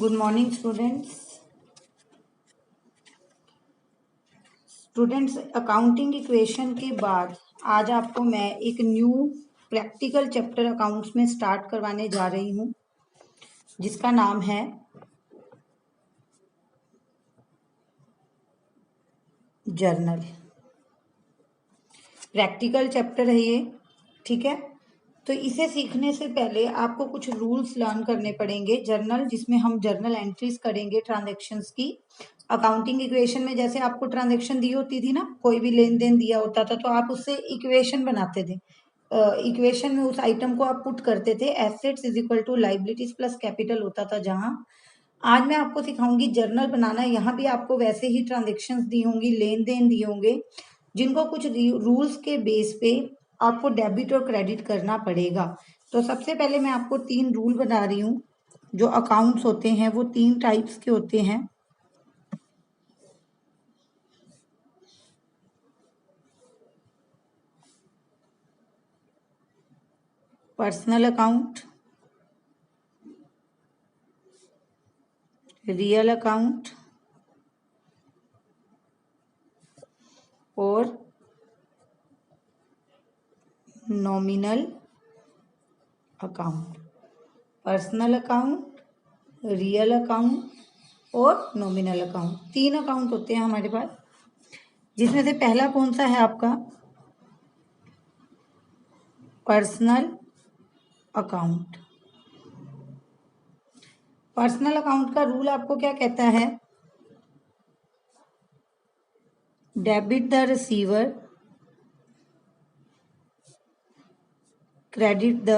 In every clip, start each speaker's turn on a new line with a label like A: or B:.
A: Good morning students accounting equation के बाद आज आपको मैं एक न्यू प्रैक्टिकल चैप्टर अकाउंट्स में स्टार्ट करवाने जा रही हूँ जिसका नाम है जर्नल। प्रैक्टिकल चैप्टर है ये, ठीक है। तो इसे सीखने से पहले आपको कुछ रूल्स लर्न करने पड़ेंगे। जर्नल जिसमें हम जर्नल एंट्रीज करेंगे ट्रांजैक्शंस की। अकाउंटिंग इक्वेशन में जैसे आपको ट्रांजैक्शन दी होती थी ना, कोई भी लेन देन दिया होता था तो आप उससे इक्वेशन बनाते थे। इक्वेशन में उस आइटम को आप पुट करते थे, assets is equal to liabilities plus capital होता था। जहां आज मैं आपको सिखाऊंगी जर्नल बनाना। यहाँ भी आपको वैसे ही ट्रांजेक्शन्स दी होंगी, लेन देन दिए होंगे, जिनको कुछ रूल्स के बेस पे आपको डेबिट और क्रेडिट करना पड़ेगा। तो सबसे पहले मैं आपको 3 रूल बता रही हूँ। जो अकाउंट्स होते हैं वो 3 टाइप्स के होते हैं। पर्सनल अकाउंट, रियल अकाउंट और nominal account. Personal account, real account और नॉमिनल अकाउंट, 3 अकाउंट होते हैं हमारे पास। जिसमें से पहला कौन सा है आपका? Personal account. पर्सनल अकाउंट का रूल आपको क्या कहता है? Debit the receiver, credit the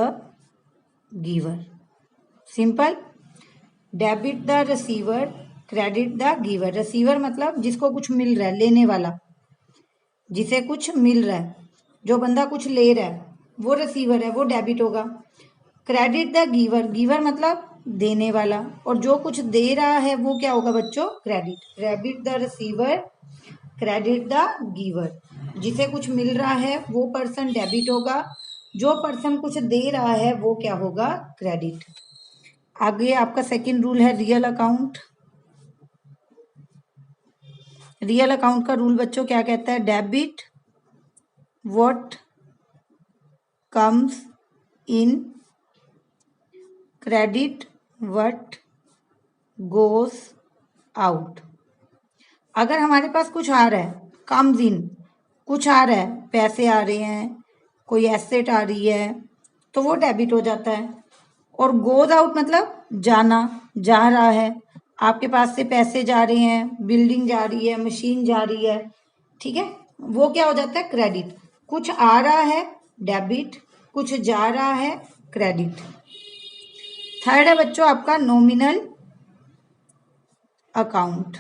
A: giver. Simple. Debit the receiver, credit the giver. Receiver मतलब जिसको कुछ मिल रहा है, लेने वाला, जिसे कुछ मिल रहा है, जो बंदा कुछ ले रहा है वो रिसीवर है, वो डेबिट होगा। क्रेडिट द गिवर, गिवर मतलब देने वाला, और जो कुछ दे रहा है वो क्या होगा बच्चों? Credit. Debit the receiver, credit the giver. जिसे कुछ मिल रहा है वो पर्सन डेबिट होगा, जो पर्सन कुछ दे रहा है वो क्या होगा? क्रेडिट। आगे आपका सेकंड रूल है रियल अकाउंट। रियल अकाउंट का रूल बच्चों क्या कहता है? Debit what comes in, credit what goes out. अगर हमारे पास कुछ आ रहा है, कम्स इन, कुछ आ रहा है, पैसे आ रहे हैं, कोई एसेट आ रही है, तो वो डेबिट हो जाता है। और गोज आउट मतलब जाना, जा रहा है, आपके पास से पैसे जा रहे हैं, बिल्डिंग जा रही है, मशीन जा रही है, ठीक है, वो क्या हो जाता है? क्रेडिट। कुछ आ रहा है डेबिट, कुछ जा रहा है क्रेडिट। थर्ड है बच्चों आपका नॉमिनल अकाउंट।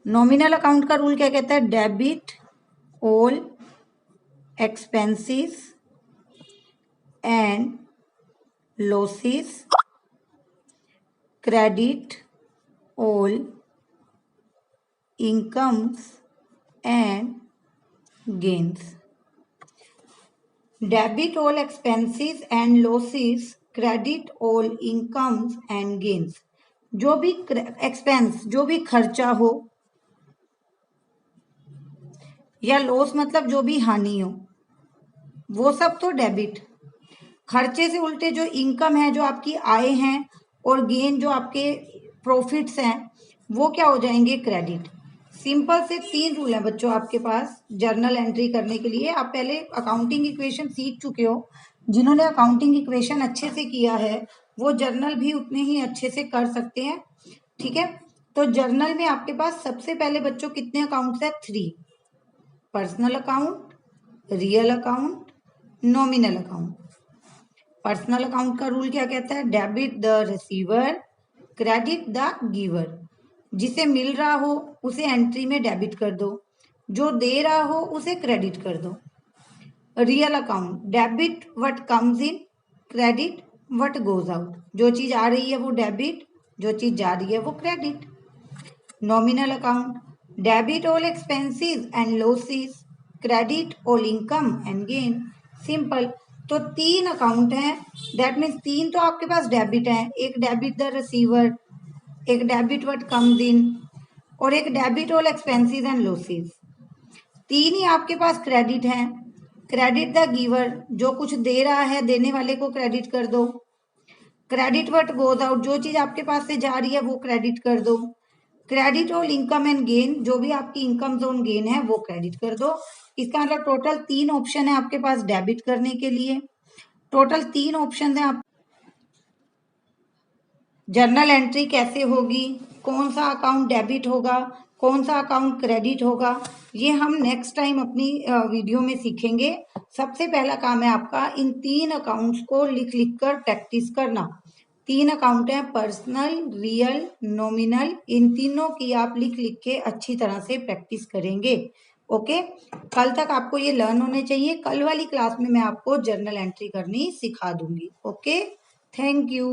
A: नॉमिनल अकाउंट का रूल क्या कहता है? Debit all expenses and losses, credit all incomes and gains. Debit all expenses and losses, credit all incomes and gains. जो भी एक्सपेंस, जो भी खर्चा हो, या लॉस मतलब जो भी हानि हो, वो सब तो डेबिट। खर्चे से उल्टे जो इनकम है, जो आपकी आय है, और गेन जो आपके प्रॉफिट्स हैं, वो क्या हो जाएंगे? क्रेडिट। सिंपल से 3 रूल हैं बच्चों आपके पास जर्नल एंट्री करने के लिए। आप पहले अकाउंटिंग इक्वेशन सीख चुके हो। जिन्होंने अकाउंटिंग इक्वेशन अच्छे से किया है वो जर्नल भी उतने ही अच्छे से कर सकते हैं, ठीक है। तो जर्नल में आपके पास सबसे पहले बच्चों कितने अकाउंट्स है? 3। Personal account, real account, nominal account. Personal account का रूल क्या कहता है? Debit the receiver, credit the giver. जिसे मिल रहा हो उसे एंट्री में डेबिट कर दो, जो दे रहा हो उसे क्रेडिट कर दो। Real account, debit what comes in, credit what goes out. जो चीज आ रही है वो डेबिट, जो चीज जा रही है वो credit. Nominal account, debit all expenses and losses, credit all income and gain. Simple. तो 3 अकाउंट हैं, दैट मीन्स 3 तो आपके पास डेबिट है, एक डेबिट द रिसीवर, एक डेबिट व्हाट कम्स इन और एक debit all expenses and losses. 3 ही आपके पास क्रेडिट हैं, क्रेडिट द गिवर, जो कुछ दे रहा है देने वाले को क्रेडिट कर दो, क्रेडिट व्हाट गोज आउट, जो चीज आपके पास से जा रही है वो क्रेडिट कर दो, credit all income and gain, जो भी आपकी इनकम जोन गेन है वो क्रेडिट कर दो। इसका मतलब टोटल 3 ऑप्शन है आपके पास डेबिट करने के लिए, टोटल 3 ऑप्शन है। आप जर्नल एंट्री कैसे होगी, कौन सा अकाउंट डेबिट होगा, कौन सा अकाउंट क्रेडिट होगा, ये हम नेक्स्ट टाइम अपनी वीडियो में सीखेंगे। सबसे पहला काम है आपका इन 3 अकाउंट्स को लिख लिख कर प्रैक्टिस करना। 3 अकाउंट है, पर्सनल, रियल, नॉमिनल, इन तीनों की आप लिख लिख के अच्छी तरह से प्रैक्टिस करेंगे। ओके, कल तक आपको ये लर्न होने चाहिए। कल वाली क्लास में मैं आपको जर्नल एंट्री करनी सिखा दूंगी। Okay, thank you.